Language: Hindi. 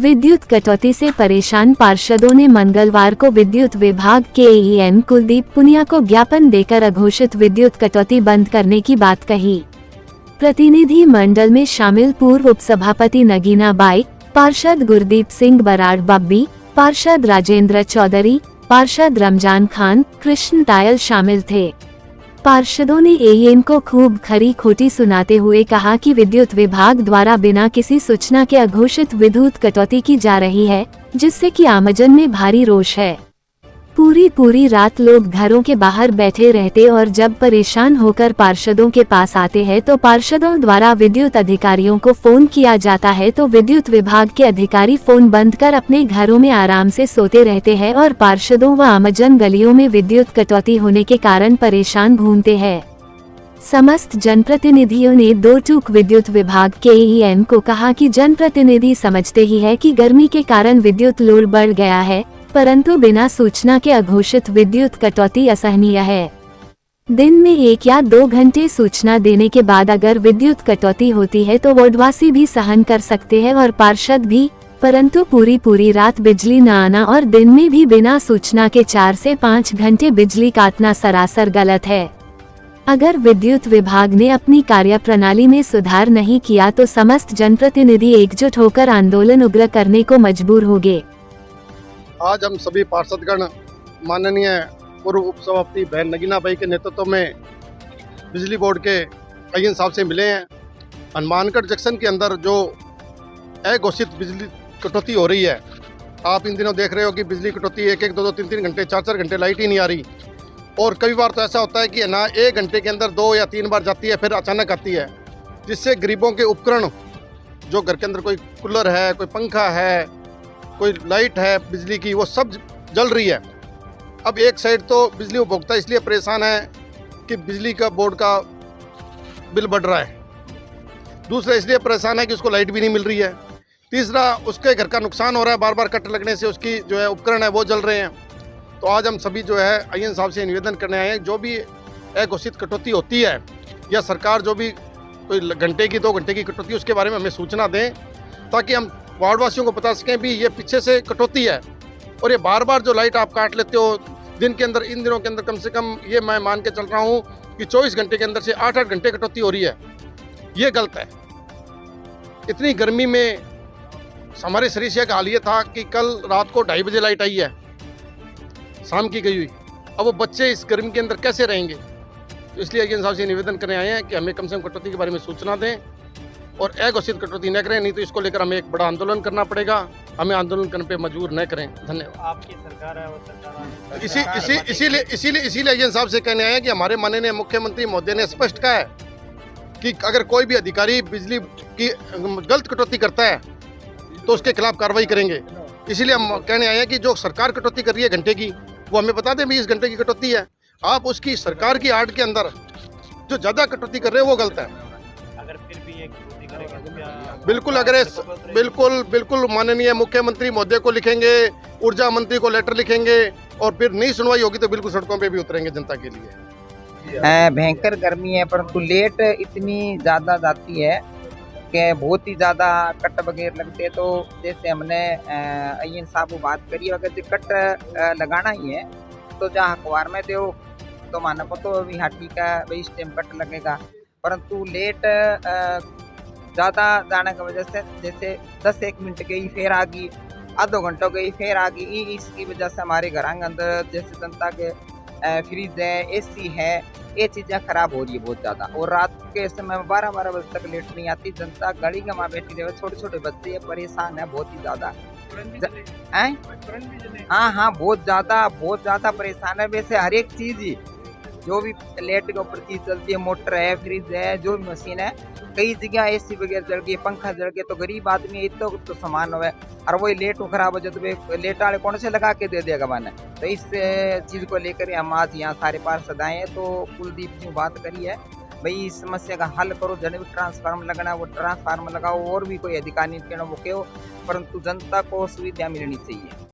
विद्युत कटौती से परेशान पार्षदों ने मंगलवार को विद्युत विभाग के एईएन कुलदीप पुनिया को ज्ञापन देकर अघोषित विद्युत कटौती बंद करने की बात कही। प्रतिनिधि मंडल में शामिल पूर्व उपसभापति नगीना बाई, पार्षद गुरदीप सिंह बराड़ बब्बी, पार्षद राजेंद्र चौधरी, पार्षद रमजान खान, कृष्ण टायल शामिल थे। पार्षदों ने एईएन को खूब खरी खोटी सुनाते हुए कहा कि विद्युत विभाग द्वारा बिना किसी सूचना के अघोषित विद्युत कटौती की जा रही है, जिससे कि आमजन में भारी रोष है। पूरी रात लोग घरों के बाहर बैठे रहते और जब परेशान होकर पार्षदों के पास आते हैं तो पार्षदों द्वारा विद्युत अधिकारियों को फोन किया जाता है तो विद्युत विभाग के अधिकारी फोन बंद कर अपने घरों में आराम से सोते रहते हैं और पार्षदों व आमजन गलियों में विद्युत कटौती होने के कारण परेशान घूमते हैं। समस्त जनप्रतिनिधियों ने दो टूक विद्युत विभाग के एईएन को कहा कि जनप्रतिनिधि समझते ही है कि गर्मी के कारण विद्युत लोड बढ़ गया है, परंतु बिना सूचना के अघोषित विद्युत कटौती असहनीय है। दिन में 1 या 2 घंटे सूचना देने के बाद अगर विद्युत कटौती होती है तो वार्डवासी भी सहन कर सकते हैं और पार्षद भी, परंतु पूरी रात बिजली न आना और दिन में भी बिना सूचना के 4 से 5 घंटे बिजली काटना सरासर गलत है। अगर विद्युत विभाग ने अपनी कार्यप्रणाली में सुधार नहीं किया तो समस्त जनप्रतिनिधि एकजुट होकर आंदोलन उग्र करने को मजबूर होंगे। आज हम सभी पार्षदगण माननीय पूर्व उपसभापति बहन नगीना बाई के नेतृत्व में बिजली बोर्ड के एईएन साहब से मिले हैं। हनुमानगढ़ जंक्शन के अंदर जो अघोषित बिजली कटौती हो रही है, आप इन दिनों देख रहे हो कि बिजली कटौती 1-1, 2-2, 3-3 घंटे, 4-4 घंटे लाइट ही नहीं आ रही। और कई बार तो ऐसा होता है कि ना 1 घंटे के अंदर 2 या 3 बार जाती है, फिर अचानक आती है, जिससे गरीबों के उपकरण जो घर के अंदर कोई कूलर है, कोई पंखा है, कोई लाइट है बिजली की, वो सब जल रही है। अब एक साइड तो बिजली उपभोक्ता इसलिए परेशान है कि बिजली का बोर्ड का बिल बढ़ रहा है, दूसरा इसलिए परेशान है कि उसको लाइट भी नहीं मिल रही है, तीसरा उसके घर का नुकसान हो रहा है, बार बार कट लगने से उसकी जो है उपकरण है वो जल रहे हैं। तो आज हम सभी जो है एईएन साहब से निवेदन करने आए हैं, जो भी अघोषित कटौती होती है या सरकार जो भी कोई घंटे की 2 घंटे की कटौती उसके बारे में हमें सूचना दें, ताकि हम वार्डवासियों को बता सकें भी ये पीछे से कटौती है। और ये बार बार जो लाइट आप काट लेते हो दिन के अंदर, इन दिनों के अंदर कम से कम ये मैं मान के चल रहा हूँ कि 24 घंटे के अंदर से 8-8 घंटे कटौती हो रही है, ये गलत है। इतनी गर्मी में हमारे सरीसिया का हाल ये था कि कल रात को 2:30 बजे लाइट आई है, शाम की गई हुई। अब वो बच्चे इस गर्मी के अंदर कैसे रहेंगे? तो इसलिए एईएन साहब से निवेदन करने आए हैं कि हमें कम से कम कटौती के बारे में सूचना दें और अघोषित कटौती न करें, नहीं तो इसको लेकर हमें एक बड़ा आंदोलन करना पड़ेगा। हमें आंदोलन करने पे मजबूर न करें। धन्यवाद। आपकी सरकार है, वो सरकार इसीलिए एईएन साहब से कहने आए हैं कि हमारे माननीय मुख्यमंत्री महोदय ने स्पष्ट कहा है कि अगर कोई भी अधिकारी बिजली की गलत कटौती करता है तो उसके खिलाफ कार्रवाई करेंगे। इसीलिए हम कहने आए हैं कि जो सरकार कटौती कर रही है घंटे की, वो हमें बता दें भी इस घंटे की कटौती है। आप उसकी सरकार की आड़ के अंदर जो ज़्यादा कटौती कर रहे हैं वो गलत है। अगर फिर भी एक कटौती करेंगे तो क्या? बिल्कुल माननीय मुख्यमंत्री महोदय को लिखेंगे, ऊर्जा मंत्री को लेटर लिखेंगे और फिर नहीं सुनवाई होगी तो बिल्कुल सड़कों पे भी उतरेंगे जनता के लिए। भयंकर गर्मी है, परंतु लेट इतनी ज़्यादा जाती है कि बहुत ही ज़्यादा कट वगैरह लगते हैं। तो जैसे हमने एईएन साहब को बात करी, अगर जो कट लगाना ही है तो जहाँ अखबार में दो तो माना को तो अभी हाँ ठीक है भाई इस टाइम कट लगेगा, परंतु लेट ज़्यादा जाने की वजह से जैसे 10-1 मिनट गई फिर आ गई, आधो घंटों गई फिर आ गई, इसकी वजह से हमारे घर के अंदर जैसे जनता के फ्रिज है, एसी है, ये चीज़ें खराब हो रही है बहुत ज़्यादा। और रात के समय में 12-12 बजे तक लेट नहीं आती, जनता गली के वहाँ बैठी रहे, छोटे बच्चे परेशान है बहुत ही ज़्यादा। हाँ बहुत ज़्यादा परेशान है। वैसे हर एक चीज़ ही जो भी लेट के ऊपर चीज़ चलती है, मोटर है, फ्रिज है, जो भी मशीन है, कई जगह एसी वगैरह जल गई, पंखा जल गया, तो गरीब आदमी इतना तो सामान हुआ और वही लेट हो खराब हो जाए तो लेट वाले कौन से लगा के दे देगा मैंने। तो इस चीज़ को लेकर हम आज यहाँ सारे पार्षद आए हैं। तो कुलदीप जी बात करी है भाई इस समस्या का हल करो, जन भी ट्रांसफार्मर लगाना वो ट्रांसफार्मर लगाओ, और भी कोई अधिकारी वो कहो, परंतु जनता को सुविधा मिलनी चाहिए।